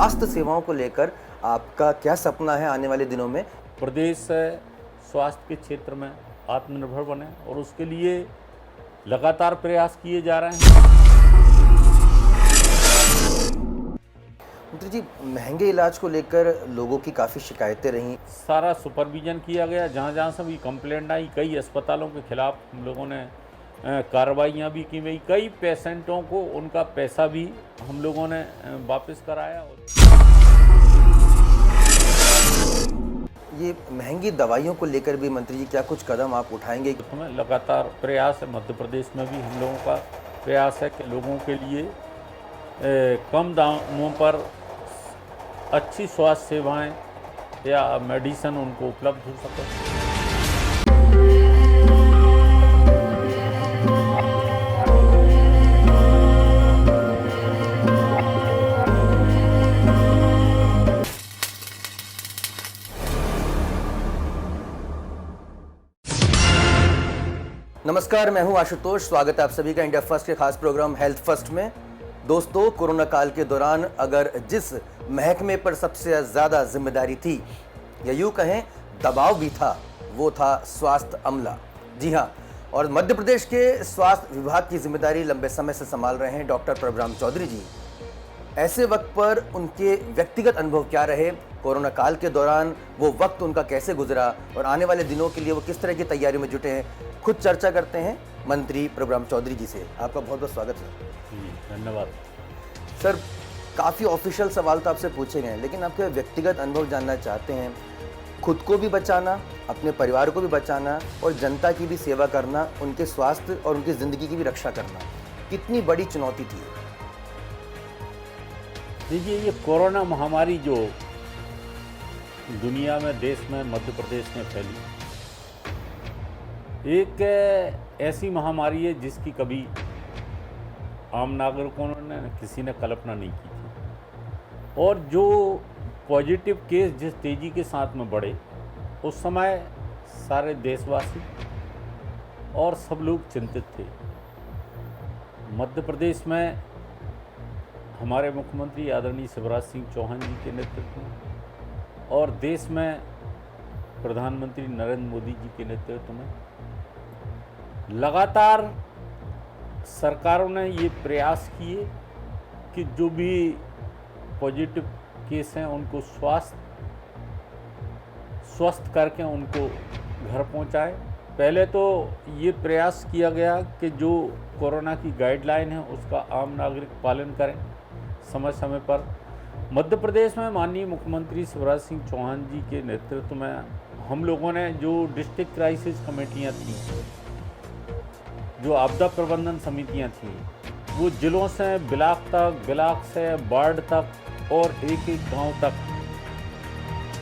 स्वास्थ्य सेवाओं को लेकर आपका क्या सपना है आने वाले दिनों में? प्रदेश स्वास्थ्य के क्षेत्र में आत्मनिर्भर बने और उसके लिए लगातार प्रयास किए जा रहे हैं। मंत्री जी, महंगे इलाज को लेकर लोगों की काफ़ी शिकायतें रहीं। सारा सुपरविजन किया गया, जहाँ जहाँ से भी कंप्लेंट आई, कई अस्पतालों के खिलाफ हम लोगों ने कार्रवाइयाँ भी की गई, कई पेशेंटों को उनका पैसा भी हम लोगों ने वापस कराया। ये महंगी दवाइयों को लेकर भी मंत्री जी क्या कुछ कदम आप उठाएंगे? हमें लगातार प्रयास है, मध्य प्रदेश में भी हम लोगों का प्रयास है कि लोगों के लिए कम दामों पर अच्छी स्वास्थ्य सेवाएं या मेडिसिन उनको उपलब्ध हो सके। नमस्कार, मैं हूं आशुतोष। स्वागत है आप सभी का इंडिया फर्स्ट के खास प्रोग्राम हेल्थ फर्स्ट में। दोस्तों, कोरोना काल के दौरान अगर जिस महकमे पर सबसे ज़्यादा जिम्मेदारी थी या यूँ कहें दबाव भी था, वो था स्वास्थ्य अमला। जी हाँ, और मध्य प्रदेश के स्वास्थ्य विभाग की जिम्मेदारी लंबे समय से संभाल रहे हैं डॉक्टर प्रभुराम चौधरी जी। ऐसे वक्त पर उनके व्यक्तिगत अनुभव क्या रहे, कोरोना काल के दौरान वो वक्त उनका कैसे गुजरा और आने वाले दिनों के लिए वो किस तरह की तैयारी में जुटे हैं, खुद चर्चा करते हैं मंत्री प्रभुराम चौधरी जी से। आपका बहुत बहुत स्वागत है। जी धन्यवाद सर। काफ़ी ऑफिशियल सवाल तो आपसे पूछे गए हैं, लेकिन आपके व्यक्तिगत अनुभव जानना चाहते हैं। खुद को भी बचाना, अपने परिवार को भी बचाना और जनता की भी सेवा करना, उनके स्वास्थ्य और उनकी ज़िंदगी की भी रक्षा करना, कितनी बड़ी चुनौती थी? देखिए, ये कोरोना महामारी जो दुनिया में, देश में, मध्य प्रदेश में फैली, एक ऐसी महामारी है जिसकी कभी आम नागरिकों ने, किसी ने कल्पना नहीं की थी। और जो पॉजिटिव केस जिस तेज़ी के साथ में बढ़े, उस समय सारे देशवासी और सब लोग चिंतित थे। मध्य प्रदेश में हमारे मुख्यमंत्री आदरणीय शिवराज सिंह चौहान जी के नेतृत्व में और देश में प्रधानमंत्री नरेंद्र मोदी जी के नेतृत्व में लगातार सरकारों ने ये प्रयास किए कि जो भी पॉजिटिव केस हैं उनको स्वस्थ करके उनको घर पहुंचाए। पहले तो ये प्रयास किया गया कि जो कोरोना की गाइडलाइन है उसका आम नागरिक पालन करें समय समय पर। मध्य प्रदेश में माननीय मुख्यमंत्री शिवराज सिंह चौहान जी के नेतृत्व में हम लोगों ने जो डिस्ट्रिक्ट क्राइसिस कमेटियां थीं, जो आपदा प्रबंधन समितियां थीं, वो जिलों से ब्लॉक तक, ब्लॉक से वार्ड तक और एक एक गांव तक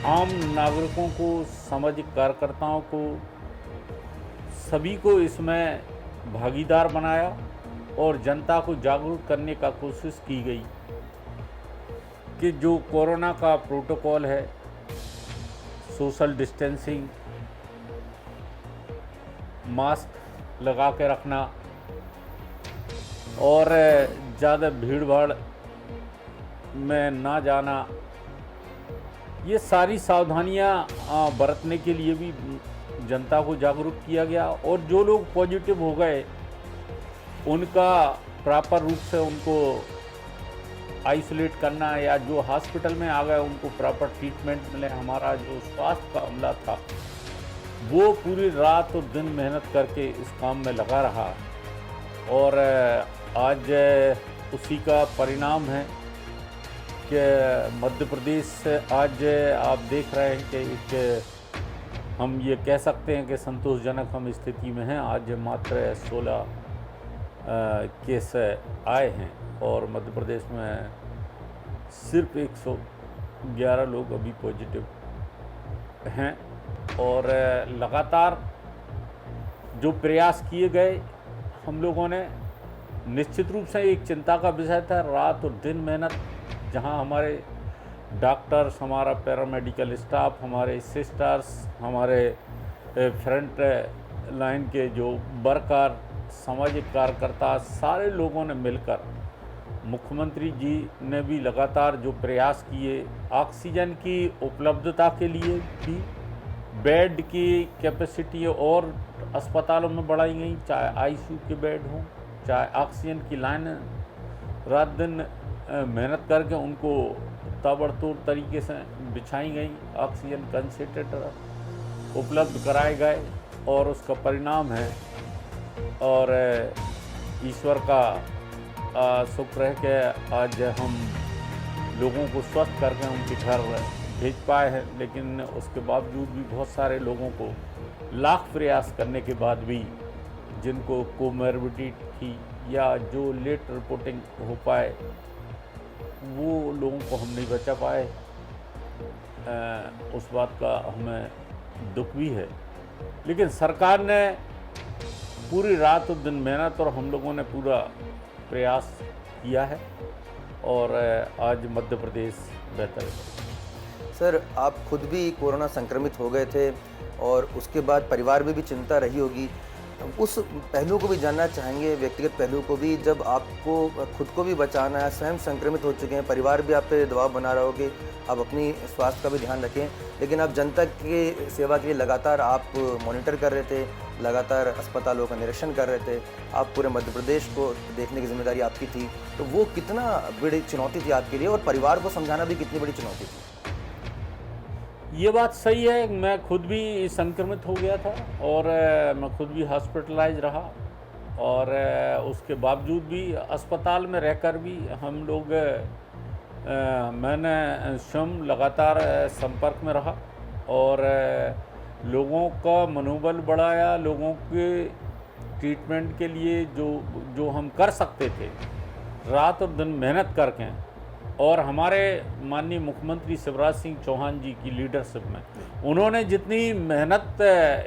आम नागरिकों को, सामाजिक कार्यकर्ताओं को, सभी को इसमें भागीदार बनाया और जनता को जागरूक करने का कोशिश की गई कि जो कोरोना का प्रोटोकॉल है, सोशल डिस्टेंसिंग, मास्क लगा के रखना और ज़्यादा भीड़ भाड़ में ना जाना, ये सारी सावधानियां बरतने के लिए भी जनता को जागरूक किया गया। और जो लोग पॉजिटिव हो गए उनका प्रॉपर रूप से उनको आइसोलेट करना, या जो हॉस्पिटल में आ गए उनको प्रॉपर ट्रीटमेंट मिले। हमारा जो स्वास्थ्य का अमला था वो पूरी रात और दिन मेहनत करके इस काम में लगा रहा और आज उसी का परिणाम है कि मध्य प्रदेश आज आप देख रहे हैं कि एक हम ये कह सकते हैं कि संतोषजनक हम स्थिति में हैं। आज मात्र 16 केस आए हैं और मध्य प्रदेश में सिर्फ 111 लोग अभी पॉजिटिव हैं। और लगातार जो प्रयास किए गए, हम लोगों ने निश्चित रूप से एक चिंता का विषय था, रात और दिन मेहनत, जहां हमारे डॉक्टर्स, हमारा पैरामेडिकल स्टाफ, हमारे सिस्टर्स, हमारे फ्रंट लाइन के जो वर्कर, सामाजिक कार्यकर्ता, सारे लोगों ने मिलकर मुख्यमंत्री जी ने भी लगातार जो प्रयास किए ऑक्सीजन की उपलब्धता के लिए भी, बेड की कैपेसिटी और अस्पतालों में बढ़ाई गई, चाहे आईसीयू के बेड हों, चाहे ऑक्सीजन की लाइन रात दिन मेहनत करके उनको ताबड़तोड़ तरीके से बिछाई गई, ऑक्सीजन कंसंट्रेटर उपलब्ध कराए गए और उसका परिणाम है। और ईश्वर का शुक्र है कि आज हम लोगों को स्वस्थ करके उनके घर भेज पाए हैं, लेकिन उसके बावजूद भी बहुत सारे लोगों को लाख प्रयास करने के बाद भी जिनको कोमोर्बिडिटी थी या जो लेट रिपोर्टिंग हो पाए वो लोगों को हम नहीं बचा पाए। उस बात का हमें दुख भी है, लेकिन सरकार ने पूरी रात और दिन मेहनत और हम लोगों ने पूरा प्रयास किया है और आज मध्य प्रदेश बेहतर है। सर, आप खुद भी कोरोना संक्रमित हो गए थे और उसके बाद परिवार में भी चिंता रही होगी। उस पहलू को भी जानना चाहेंगे, व्यक्तिगत पहलू को भी, जब आपको खुद को भी बचाना है, स्वयं संक्रमित हो चुके हैं, परिवार भी आप पे दबाव बना रहा हो कि आप अपनी स्वास्थ्य का भी ध्यान रखें, लेकिन आप जनता की सेवा के लिए लगातार आप मॉनिटर कर रहे थे, लगातार अस्पतालों का निरीक्षण कर रहे थे, आप पूरे मध्य प्रदेश को देखने की जिम्मेदारी आपकी थी, तो वो कितना बड़ी चुनौती थी आपके लिए और परिवार को समझाना भी कितनी बड़ी चुनौती थी? ये बात सही है, मैं खुद भी संक्रमित हो गया था और मैं खुद भी हॉस्पिटलाइज रहा और उसके बावजूद भी अस्पताल में रहकर भी हम लोग मैंने स्वयं लगातार संपर्क में रहा और लोगों का मनोबल बढ़ाया, लोगों के ट्रीटमेंट के लिए जो हम कर सकते थे रात और दिन मेहनत करके, और हमारे माननीय मुख्यमंत्री शिवराज सिंह चौहान जी की लीडरशिप में उन्होंने जितनी मेहनत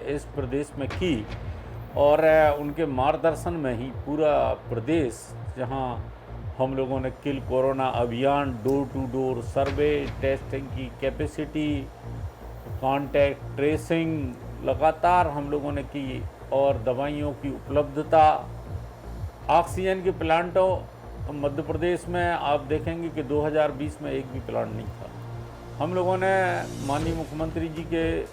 इस प्रदेश में की और उनके मार्गदर्शन में ही पूरा प्रदेश, जहां हम लोगों ने किल कोरोना अभियान, door to door survey, testing की कैपेसिटी, कॉन्टैक्ट ट्रेसिंग लगातार हम लोगों ने की और दवाइयों की उपलब्धता, ऑक्सीजन के प्लांटों मध्य प्रदेश में आप देखेंगे कि 2020 में एक भी प्लांट नहीं था। हम लोगों ने माननीय मुख्यमंत्री जी के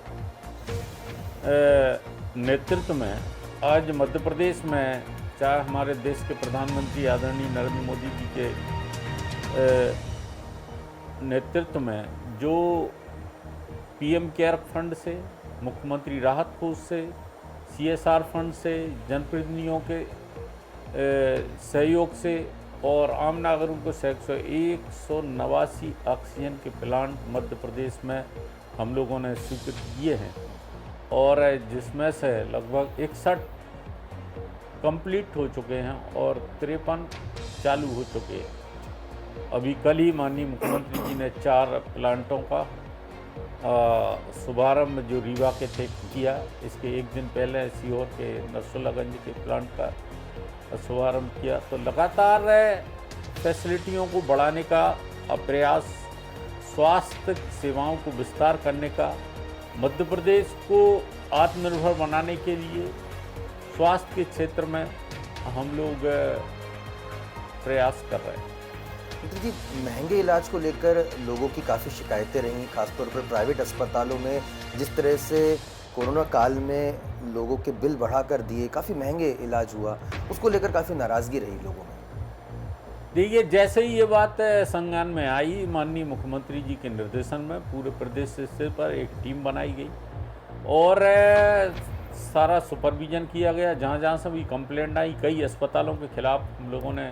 नेतृत्व में आज मध्य प्रदेश में, चाहे हमारे देश के प्रधानमंत्री आदरणीय नरेंद्र मोदी जी के नेतृत्व में, जो पीएम केयर फंड से, मुख्यमंत्री राहत कोष से, सीएसआर फंड से, जनप्रतिनिधियों के सहयोग से और आम नागरिकों को 189 ऑक्सीजन के प्लांट मध्य प्रदेश में हम लोगों ने स्वीकृत किए हैं और जिसमें से लगभग 61 कंप्लीट हो चुके हैं और 53 चालू हो चुके हैं। अभी कल ही माननीय मुख्यमंत्री जी ने 4 प्लांटों का शुभारंभ जो रीवा के थे किया। इसके एक दिन पहले सीहोर के नरसुल्लागंज के प्लांट का शुभारंभ किया। तो लगातार फैसिलिटियों को बढ़ाने का प्रयास, स्वास्थ्य सेवाओं को विस्तार करने का, मध्य प्रदेश को आत्मनिर्भर बनाने के लिए स्वास्थ्य के क्षेत्र में हम लोग प्रयास कर रहे हैं। जी, महंगे इलाज को लेकर लोगों की काफ़ी शिकायतें रहीं, खासतौर पर प्राइवेट अस्पतालों में जिस तरह से कोरोना काल में लोगों के बिल बढ़ाकर दिए, काफ़ी महंगे इलाज हुआ, उसको लेकर काफ़ी नाराज़गी रही लोगों में। देखिए, जैसे ही ये बात संज्ञान में आई, माननीय मुख्यमंत्री जी के निर्देशन में पूरे प्रदेश स्तर पर एक टीम बनाई गई और सारा सुपरविजन किया गया। जहाँ जहाँ से भी कंप्लेंट आई, कई अस्पतालों के खिलाफ हम लोगों ने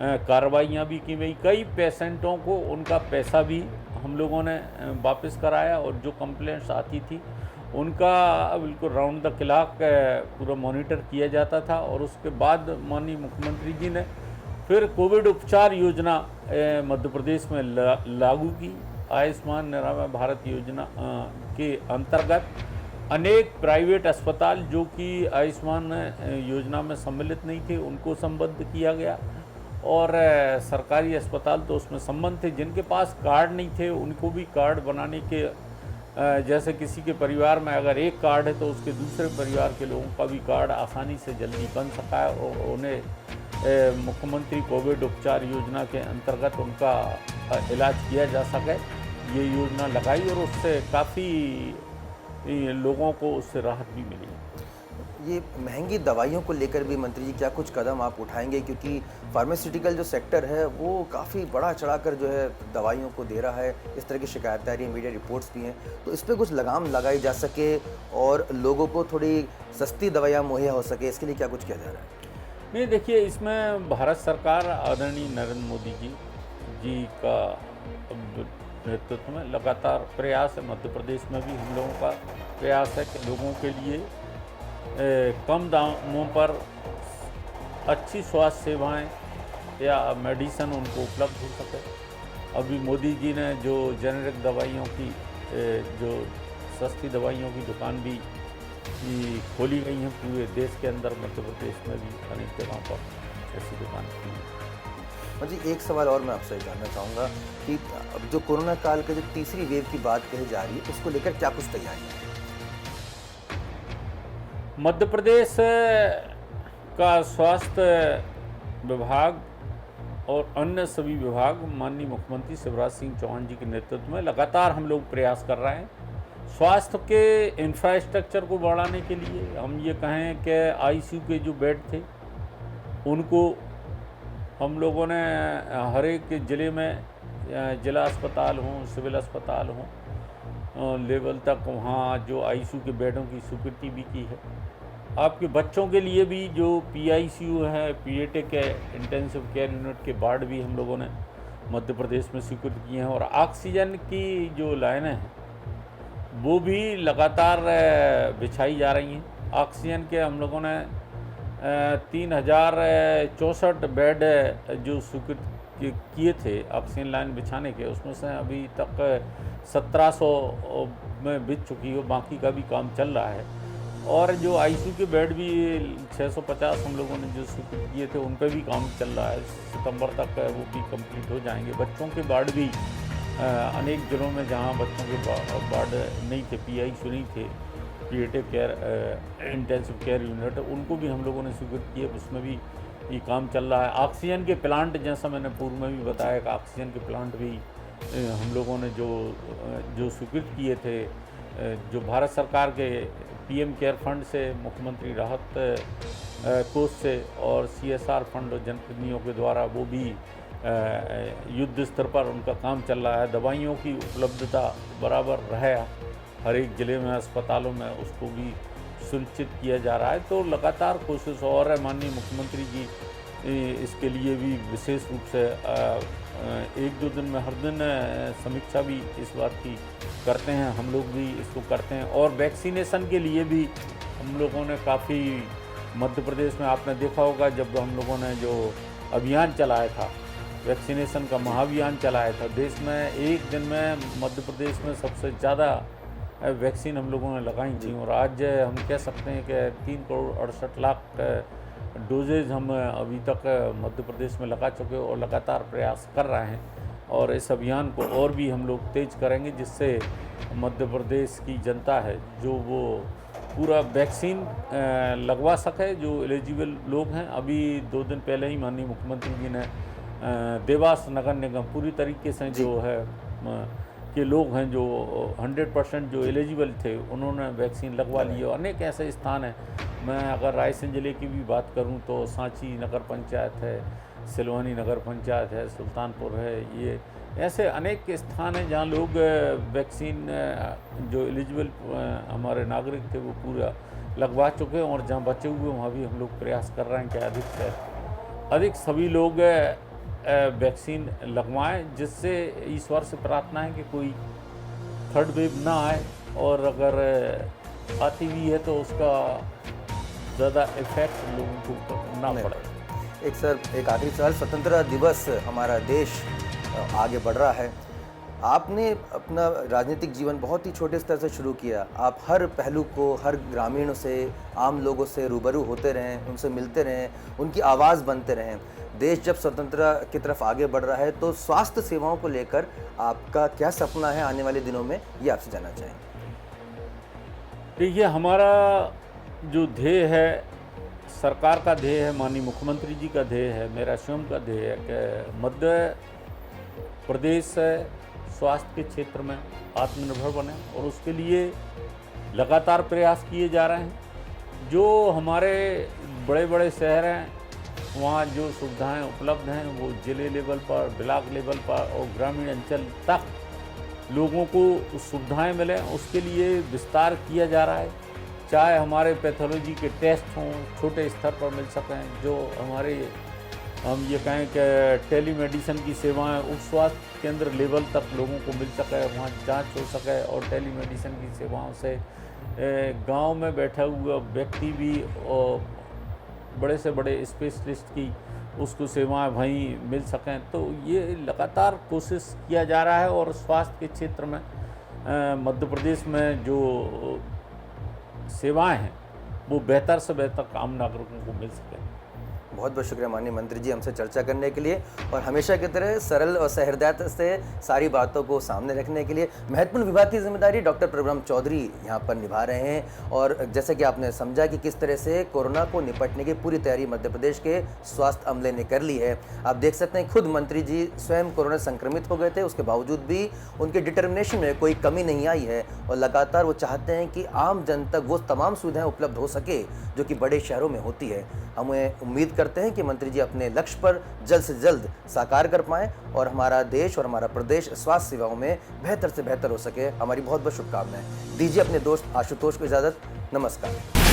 कार्रवाइयाँ भी की गई, कई पेशेंटों को उनका पैसा भी हम लोगों ने वापस कराया और जो कंप्लेंट्स आती थी उनका बिल्कुल राउंड द क्लॉक पूरा मॉनिटर किया जाता था। और उसके बाद माननीय मुख्यमंत्री जी ने फिर कोविड उपचार योजना मध्य प्रदेश में लागू की। आयुष्मान निरामय भारत योजना के अंतर्गत अनेक प्राइवेट अस्पताल जो कि आयुष्मान योजना में सम्मिलित नहीं थे उनको संबद्ध किया गया और सरकारी अस्पताल तो उसमें संबंध थे। जिनके पास कार्ड नहीं थे उनको भी कार्ड बनाने के, जैसे किसी के परिवार में अगर एक कार्ड है तो उसके दूसरे परिवार के लोगों का भी कार्ड आसानी से जल्दी बन सका है और उन्हें मुख्यमंत्री कोविड उपचार योजना के अंतर्गत उनका इलाज किया जा सके, ये योजना लगाई और उससे काफ़ी लोगों को उससे राहत भी मिली। ये महंगी दवाइयों को लेकर भी मंत्री जी क्या कुछ कदम आप उठाएंगे, क्योंकि फार्मास्यूटिकल जो सेक्टर है वो काफ़ी बढ़ा चढ़ाकर जो है दवाइयों को दे रहा है, इस तरह की शिकायतें आ रही हैं, मीडिया रिपोर्ट्स भी हैं, तो इस पर कुछ लगाम लगाई जा सके और लोगों को थोड़ी सस्ती दवाइयाँ मुहैया हो सके, इसके लिए क्या कुछ किया जा रहा है? नहीं, देखिए, इसमें भारत सरकार आदरणीय नरेंद्र मोदी जी का नेतृत्व में लगातार प्रयास है। मध्य प्रदेश में भी हम लोगों का प्रयास है कि लोगों के लिए कम दामों पर अच्छी स्वास्थ्य सेवाएं या मेडिसिन उनको उपलब्ध हो सके। अभी मोदी जी ने जो जेनेरिक दवाइयों की जो सस्ती दवाइयों की दुकान भी खोली गई हैं पूरे देश के अंदर, मध्य प्रदेश में भी अनेक जगहों पर ऐसी दुकान खुली है। जी, एक सवाल और मैं आपसे जानना चाहूँगा कि अब जो कोरोना काल के जो तीसरी वेव की बात कही जा रही है, उसको लेकर क्या कुछ तैयारियाँ हैं? मध्य प्रदेश का स्वास्थ्य विभाग और अन्य सभी विभाग माननीय मुख्यमंत्री शिवराज सिंह चौहान जी के नेतृत्व में लगातार हम लोग प्रयास कर रहे हैं। स्वास्थ्य के इंफ्रास्ट्रक्चर को बढ़ाने के लिए हम ये कहें कि आईसीयू के जो बेड थे उनको हम लोगों ने हर एक ज़िले में, जिला अस्पताल हों, सिविल अस्पताल हों, लेवल तक वहाँ जो आईसीयू के बेडों की स्वीकृति भी की है। आपके बच्चों के लिए भी जो पीआईसीयू है, पीडियाट्रिक इंटेंसिव केयर यूनिट के वार्ड भी हम लोगों ने मध्य प्रदेश में स्वीकृत किए हैं और ऑक्सीजन की जो लाइनें हैं वो भी लगातार बिछाई जा रही हैं। ऑक्सीजन के हम लोगों ने 3064 बेड जो स्वीकृत किए थे ऑक्सीजन लाइन बिछाने के, उसमें से अभी तक 1700 में बिछ चुकी है, बाकी का भी काम चल रहा है। और जो आईसीयू के बेड भी 650 हम लोगों ने जो स्वीकृत किए थे उन पर भी काम चल रहा है, सितंबर तक वो भी कंप्लीट हो जाएंगे। बच्चों के वार्ड भी अनेक जिलों में जहां बच्चों के वार्ड नहीं थे, पीआईसीयू नहीं थे, paediatric care intensive care unit, उनको भी हम लोगों ने स्वीकृत किए, उसमें भी ये काम चल रहा है। ऑक्सीजन के प्लांट, जैसा मैंने पूर्व में भी बताया कि ऑक्सीजन के प्लांट भी हम लोगों ने जो स्वीकृत किए थे, जो भारत सरकार के पीएम केयर फंड से, मुख्यमंत्री राहत कोष से और सीएसआर फंड जनप्रतिनिधियों के द्वारा वो भी युद्ध स्तर पर उनका काम चल रहा है। दवाइयों की उपलब्धता बराबर रहे हर एक ज़िले में, अस्पतालों में, उसको भी सुनिश्चित किया जा रहा है। तो लगातार कोशिश और है। माननीय मुख्यमंत्री जी इसके लिए भी विशेष रूप से 1-2 दिन में हर दिन समीक्षा भी इस बात की करते हैं, हम लोग भी इसको करते हैं। और वैक्सीनेशन के लिए भी हम लोगों ने काफ़ी, मध्य प्रदेश में आपने देखा होगा जब हम लोगों ने जो अभियान चलाया था, वैक्सीनेशन का महाअभियान चलाया था, देश में एक दिन में मध्य प्रदेश में सबसे ज़्यादा वैक्सीन हम लोगों ने लगाई थी। और आज हम कह सकते हैं कि 3,68,00,000 डोजेज हम अभी तक मध्य प्रदेश में लगा चुके और लगातार प्रयास कर रहे हैं। और इस अभियान को और भी हम लोग तेज करेंगे, जिससे मध्य प्रदेश की जनता है जो वो पूरा वैक्सीन लगवा सके, जो एलिजिबल लोग हैं। अभी 2 दिन पहले ही माननीय मुख्यमंत्री जी ने देवास नगर निगम पूरी तरीके से जो है के लोग हैं जो 100% जो एलिजिबल थे, उन्होंने वैक्सीन लगवा ली है। अनेक ऐसे स्थान हैं, मैं अगर रायसेन ज़िले की भी बात करूं तो सांची नगर पंचायत है, सिलवानी नगर पंचायत है, सुल्तानपुर है, ये ऐसे अनेक स्थान हैं जहां लोग वैक्सीन जो एलिजिबल हमारे नागरिक थे वो पूरा लगवा चुके हैं। और जहां बचे हुए वहाँ भी हम लोग प्रयास कर रहे हैं कि अधिक से अधिक सभी लोग वैक्सीन लगवाएं, जिससे ईश्वर से प्रार्थना है कि कोई थर्ड वेव ना आए, और अगर आती भी है तो उसका ज़्यादा इफेक्ट लोगों के ऊपर ना पड़े। एक आखिरी सवाल, स्वतंत्रता दिवस हमारा देश आगे बढ़ रहा है, आपने अपना राजनीतिक जीवन बहुत ही छोटे स्तर से शुरू किया, आप हर पहलू को, हर ग्रामीणों से, आम लोगों से रूबरू होते रहें, उनसे मिलते रहें, उनकी आवाज़ बनते रहें। देश जब स्वतंत्रता की तरफ आगे बढ़ रहा है तो स्वास्थ्य सेवाओं को लेकर आपका क्या सपना है आने वाले दिनों में, ये आपसे जानना चाहेंगे। देखिए, हमारा जो ध्येय है सरकार का ध्येय है, माननीय मुख्यमंत्री जी का ध्येय है, मेरा स्वयं का ध्येय है कि मध्य प्रदेश स्वास्थ्य के क्षेत्र में आत्मनिर्भर बने और उसके लिए लगातार प्रयास किए जा रहे हैं। जो हमारे बड़े बड़े शहर हैं वहाँ जो सुविधाएं उपलब्ध हैं वो जिले लेवल पर, ब्लॉक लेवल पर और ग्रामीण अंचल तक लोगों को सुविधाएं मिलें, उसके लिए विस्तार किया जा रहा है। चाहे हमारे पैथोलॉजी के टेस्ट हों, छोटे स्तर पर मिल सकें, जो हमारे हम ये कहें कि टेलीमेडिसिन की सेवाएं उप स्वास्थ्य केंद्र लेवल तक लोगों को मिल सके, वहाँ जांच हो सके और टेलीमेडिसिन की सेवाओं से गांव में बैठा हुआ व्यक्ति भी और बड़े से बड़े स्पेशलिस्ट की उसको सेवाएं वहीं मिल सकें। तो ये लगातार कोशिश किया जा रहा है और स्वास्थ्य के क्षेत्र में मध्य प्रदेश में जो सेवाएं हैं वो बेहतर से बेहतर आम नागरिकों को मिल सके। बहुत बहुत शुक्रिया माननीय मंत्री जी हमसे चर्चा करने के लिए और हमेशा की तरह सरल और सहृदयता से सारी बातों को सामने रखने के लिए। महत्वपूर्ण विभाग की जिम्मेदारी डॉक्टर प्रभुराम चौधरी यहाँ पर निभा रहे हैं और जैसे कि आपने समझा कि किस तरह से कोरोना को निपटने की पूरी तैयारी मध्य प्रदेश के स्वास्थ्य अमले ने कर ली है। आप देख सकते हैं खुद मंत्री जी स्वयं कोरोना संक्रमित हो गए थे, उसके बावजूद भी उनके डिटर्मिनेशन में कोई कमी नहीं आई है और लगातार वो चाहते हैं कि आम जन तक वो तमाम सुविधाएं उपलब्ध हो सके जो कि बड़े शहरों में होती है। हमें उम्मीद करते हैं कि मंत्री जी अपने लक्ष्य पर जल्द से जल्द साकार कर पाएं और हमारा देश और हमारा प्रदेश स्वास्थ्य सेवाओं में बेहतर से बेहतर हो सके। हमारी बहुत बहुत शुभकामनाएं। दीजिए अपने दोस्त आशुतोष को इजाज़त। नमस्कार।